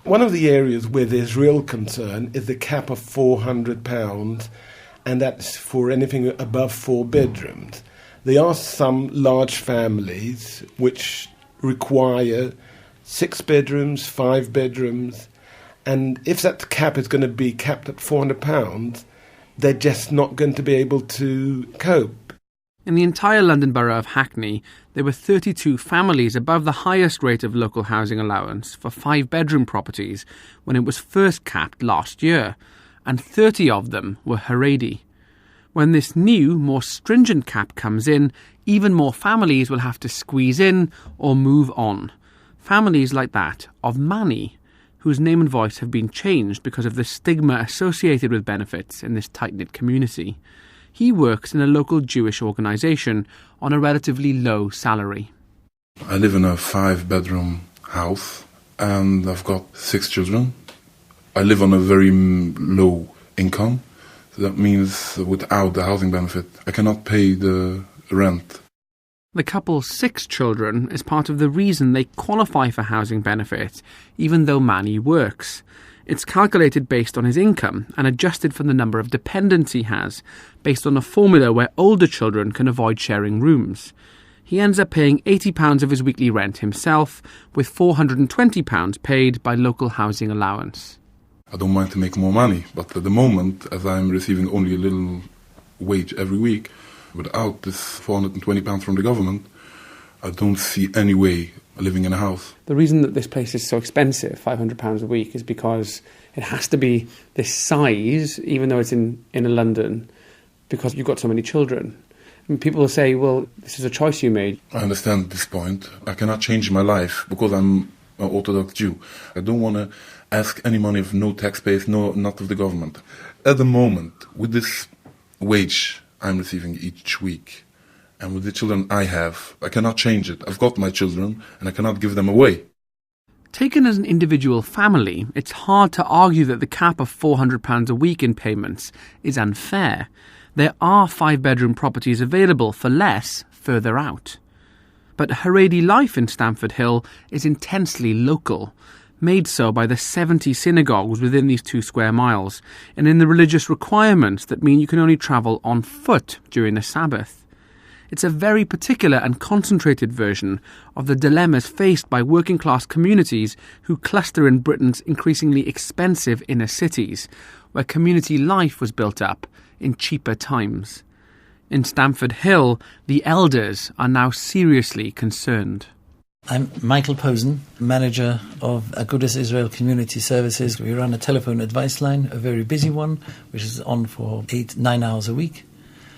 One of the areas where there's real concern is the cap of £400, and that's for anything above 4 bedrooms. There are some large families which require 6 bedrooms, 5 bedrooms, and if that cap is going to be capped at £400, they're just not going to be able to cope. In the entire London borough of Hackney, there were 32 families above the highest rate of local housing allowance for 5-bedroom properties when it was first capped last year, and 30 of them were Haredi. When this new, more stringent cap comes in, even more families will have to squeeze in or move on. Families like that of Manny, whose name and voice have been changed because of the stigma associated with benefits in this tight-knit community. He works in a local Jewish organisation on a relatively low salary. I live in a 5-bedroom house and I've got 6 children. I live on a very low income. So that means without the housing benefit, I cannot pay the rent. The couple's 6 children is part of the reason they qualify for housing benefit, even though Manny works. It's calculated based on his income and adjusted for the number of dependents he has, based on a formula where older children can avoid sharing rooms. He ends up paying £80 of his weekly rent himself, with £420 paid by local housing allowance. I don't mind to make more money, but at the moment, as I'm receiving only a little wage every week, without this £420 from the government, I don't see any way living in a house. The reason that this place is so expensive, £500 a week, is because it has to be this size, even though it's in London, because you've got so many children. And people will say, well, this is a choice you made. I understand this point. I cannot change my life because I'm an Orthodox Jew. I don't want to ask any money of no taxpayers, not of the government. At the moment, with this wage I'm receiving each week, and with the children I have, I cannot change it. I've got my children, and I cannot give them away. Taken as an individual family, it's hard to argue that the cap of £400 a week in payments is unfair. There are 5-bedroom properties available for less further out. But Haredi life in Stamford Hill is intensely local, made so by the 70 synagogues within these 2 square miles, and in the religious requirements that mean you can only travel on foot during the Sabbath. It's a very particular and concentrated version of the dilemmas faced by working-class communities who cluster in Britain's increasingly expensive inner cities, where community life was built up in cheaper times. In Stamford Hill, the elders are now seriously concerned. I'm Michael Posen, manager of Agudas Israel Community Services. We run a telephone advice line, a very busy one, which is on for 8-9 hours a week.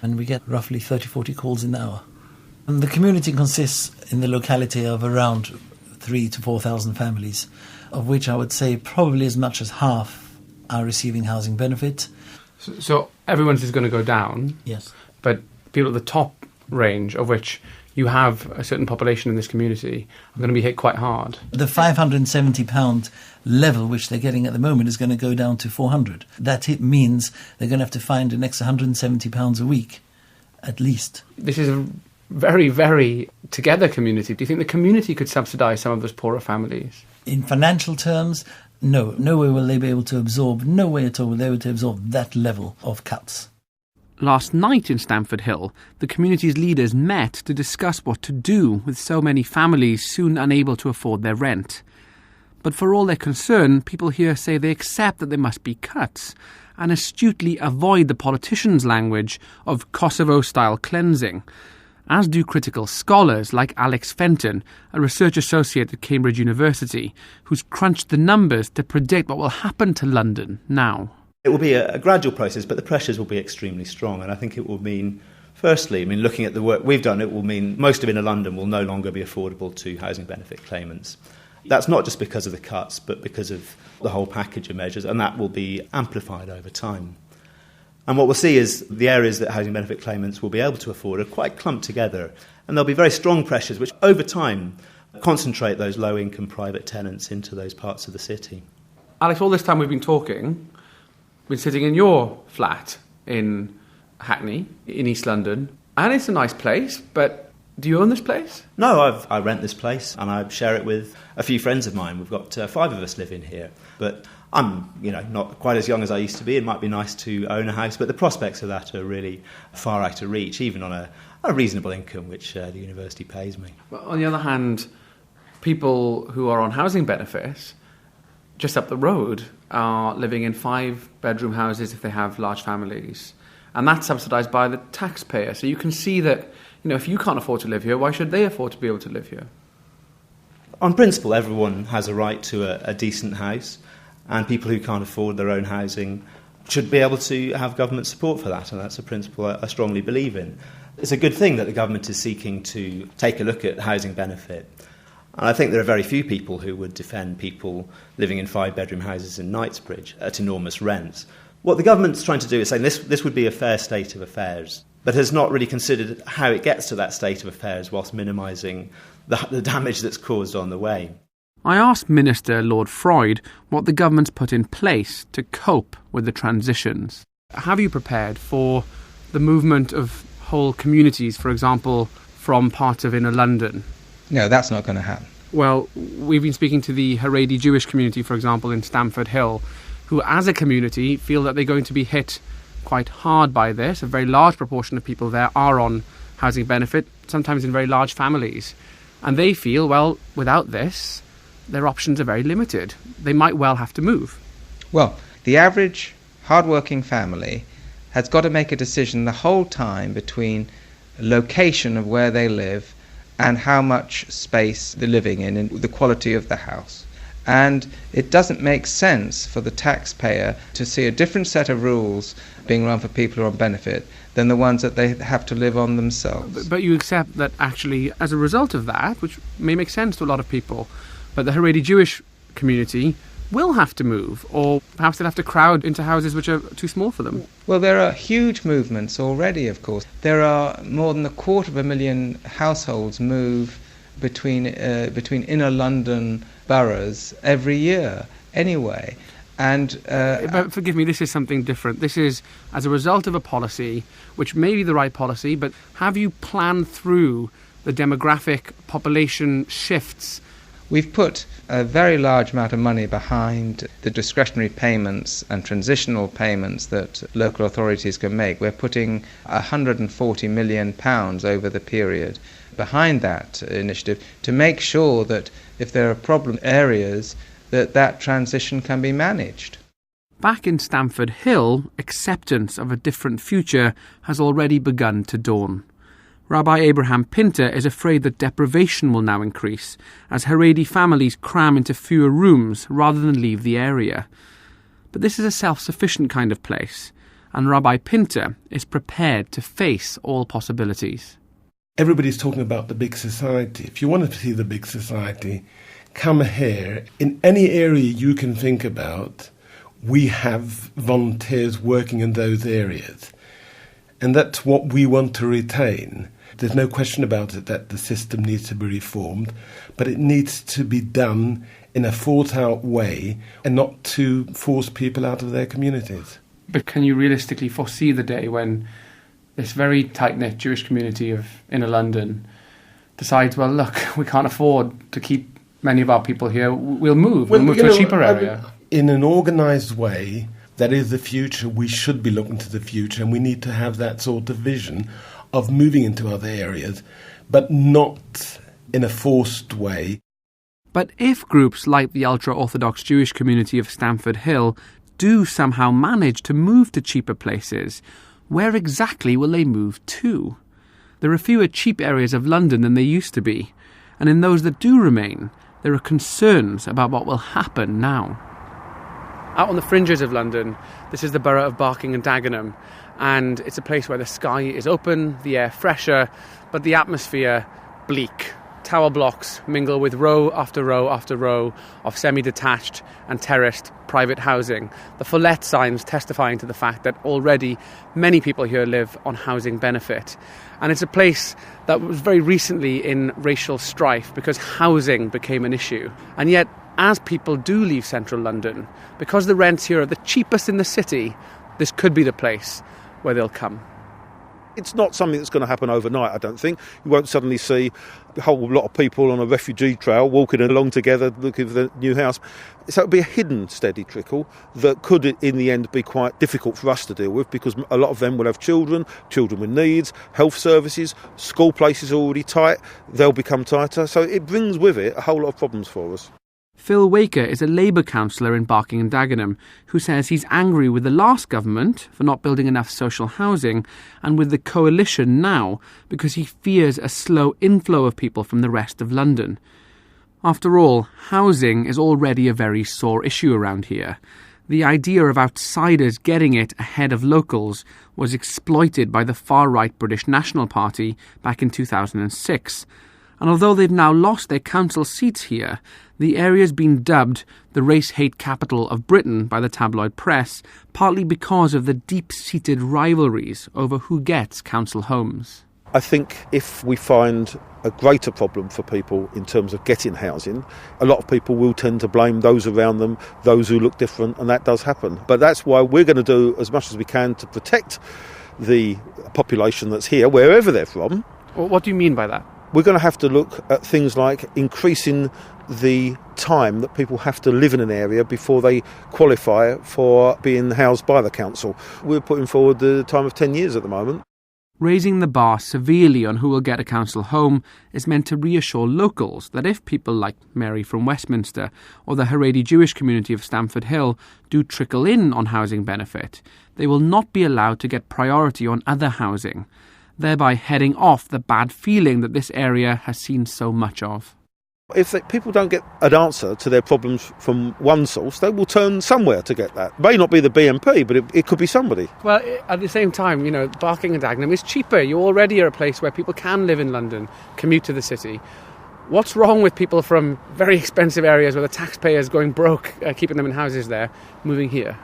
And we get roughly 30-40 calls in the hour. And the community consists in the locality of around 3,000 to 4,000 families, of which I would say probably as much as half are receiving housing benefit. So everyone's is going to go down? Yes. But people at the top range, of which you have a certain population in this community, are going to be hit quite hard. The £570 level which they're getting at the moment is going to go down to £400. That it means they're going to have to find an extra £170 a week, at least. This is a very, very together community. Do you think the community could subsidise some of those poorer families? In financial terms, no. No way will they be able to absorb, no way at all will they be able to absorb that level of cuts. Last night in Stamford Hill, the community's leaders met to discuss what to do with so many families soon unable to afford their rent. But for all their concern, people here say they accept that there must be cuts and astutely avoid the politicians' language of Kosovo-style cleansing, as do critical scholars like Alex Fenton, a research associate at Cambridge University, who's crunched the numbers to predict what will happen to London now. It will be a gradual process, but the pressures will be extremely strong. And I think it will mean, firstly, looking at the work we've done, it will mean most of inner London will no longer be affordable to housing benefit claimants. That's not just because of the cuts, but because of the whole package of measures, and that will be amplified over time. And what we'll see is the areas that housing benefit claimants will be able to afford are quite clumped together, and there'll be very strong pressures which, over time, concentrate those low-income private tenants into those parts of the city. Alex, all this time we've been talking, we're sitting in your flat in Hackney, in East London, and it's a nice place, but Do you own this place? No, I rent this place and I share it with a few friends of mine. We've got 5 of us living here. But I'm, not quite as young as I used to be. It might be nice to own a house, but the prospects of that are really far out of reach, even on a reasonable income, which the university pays me. Well, on the other hand, people who are on housing benefits just up the road are living in 5-bedroom houses if they have large families. And that's subsidised by the taxpayer. So you can see that, if you can't afford to live here, why should they afford to be able to live here? On principle, everyone has a right to a decent house, and people who can't afford their own housing should be able to have government support for that, and that's a principle I strongly believe in. It's a good thing that the government is seeking to take a look at housing benefit. And I think there are very few people who would defend people living in 5-bedroom houses in Knightsbridge at enormous rents. What the government's trying to do is saying this would be a fair state of affairs, but has not really considered how it gets to that state of affairs whilst minimising the damage that's caused on the way. I asked Minister Lord Freud what the government's put in place to cope with the transitions. Have you prepared for the movement of whole communities, for example, from parts of inner London? No, that's not going to happen. Well, we've been speaking to the Haredi Jewish community, for example, in Stamford Hill, who as a community feel that they're going to be hit quite hard by this. A very large proportion of people there are on housing benefit, sometimes in very large families. And they feel, well, without this, their options are very limited. They might well have to move. Well, the average hard-working family has got to make a decision the whole time between location of where they live and how much space they're living in and the quality of the house. And it doesn't make sense for the taxpayer to see a different set of rules being run for people who are on benefit than the ones that they have to live on themselves. But you accept that actually, as a result of that, which may make sense to a lot of people, but the Haredi Jewish community will have to move, or perhaps they'll have to crowd into houses which are too small for them. Well, there are huge movements already, of course. There are more than 250,000 households move between inner London boroughs every year anyway. And but forgive me, this is something different. This is as a result of a policy, which may be the right policy, but have you planned through the demographic population shifts? We've put a very large amount of money behind the discretionary payments and transitional payments that local authorities can make. We're putting £140 million over the period behind that initiative to make sure that if there are problem areas, that transition can be managed. Back in Stamford Hill, acceptance of a different future has already begun to dawn. Rabbi Abraham Pinter is afraid that deprivation will now increase as Haredi families cram into fewer rooms rather than leave the area. But this is a self-sufficient kind of place, and Rabbi Pinter is prepared to face all possibilities. Everybody's talking about the big society. If you want to see the big society, come here. In any area you can think about, we have volunteers working in those areas. And that's what we want to retain. There's no question about it that the system needs to be reformed, but it needs to be done in a thought-out way and not to force people out of their communities. But can you realistically foresee the day when this very tight-knit Jewish community of inner London decides, well, look, we can't afford to keep many of our people here, we'll move to a cheaper area? In an organised way, that is the future. We should be looking to the future, and we need to have that sort of vision of moving into other areas, but not in a forced way. But if groups like the ultra-Orthodox Jewish community of Stamford Hill do somehow manage to move to cheaper places, where exactly will they move to? There are fewer cheap areas of London than there used to be, and in those that do remain, there are concerns about what will happen now. Out on the fringes of London, this is the borough of Barking and Dagenham, and it's a place where the sky is open, the air fresher, but the atmosphere bleak. Tower blocks mingle with row after row after row of semi-detached and terraced private housing. The for let signs testifying to the fact that already many people here live on housing benefit. And it's a place that was very recently in racial strife because housing became an issue. And yet, as people do leave central London, because the rents here are the cheapest in the city, this could be the place where they'll come. It's not something that's going to happen overnight, I don't think. You won't suddenly see a whole lot of people on a refugee trail walking along together looking for the new house. So it'll be a hidden steady trickle that could in the end be quite difficult for us to deal with, because a lot of them will have children with needs, health services, school places are already tight, they'll become tighter. So it brings with it a whole lot of problems for us. Phil Waker is a Labour councillor in Barking and Dagenham who says he's angry with the last government for not building enough social housing and with the coalition now because he fears a slow inflow of people from the rest of London. After all, housing is already a very sore issue around here. The idea of outsiders getting it ahead of locals was exploited by the far-right British National Party back in 2006. And although they've now lost their council seats here, the area's been dubbed the race-hate capital of Britain by the tabloid press, partly because of the deep-seated rivalries over who gets council homes. I think if we find a greater problem for people in terms of getting housing, a lot of people will tend to blame those around them, those who look different, and that does happen. But that's why we're going to do as much as we can to protect the population that's here, wherever they're from. Well, what do you mean by that? We're going to have to look at things like increasing the time that people have to live in an area before they qualify for being housed by the council. We're putting forward the time of 10 years at the moment. Raising the bar severely on who will get a council home is meant to reassure locals that if people like Mary from Westminster or the Haredi Jewish community of Stamford Hill do trickle in on housing benefit, they will not be allowed to get priority on other housing, thereby heading off the bad feeling that this area has seen so much of. If people don't get an answer to their problems from one source, they will turn somewhere to get that. It may not be the BNP, but it could be somebody. Well, at the same time, Barking and Dagenham is cheaper. You already are a place where people can live in London, commute to the city. What's wrong with people from very expensive areas where the taxpayer is going broke, keeping them in houses there, moving here?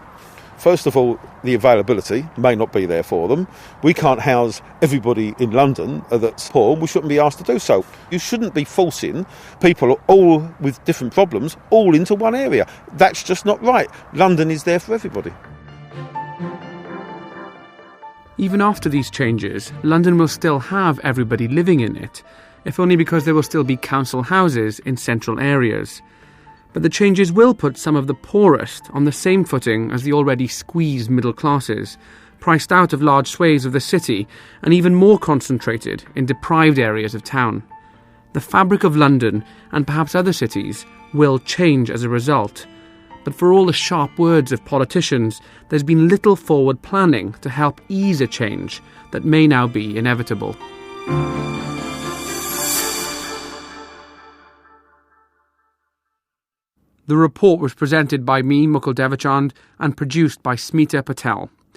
First of all, the availability may not be there for them. We can't house everybody in London that's poor. We shouldn't be asked to do so. You shouldn't be forcing people all with different problems all into one area. That's just not right. London is there for everybody. Even after these changes, London will still have everybody living in it, if only because there will still be council houses in central areas. But the changes will put some of the poorest on the same footing as the already squeezed middle classes, priced out of large swathes of the city and even more concentrated in deprived areas of town. The fabric of London, and perhaps other cities, will change as a result. But for all the sharp words of politicians, there's been little forward planning to help ease a change that may now be inevitable. The report was presented by me, Mukul Devachand, and produced by Smita Patel.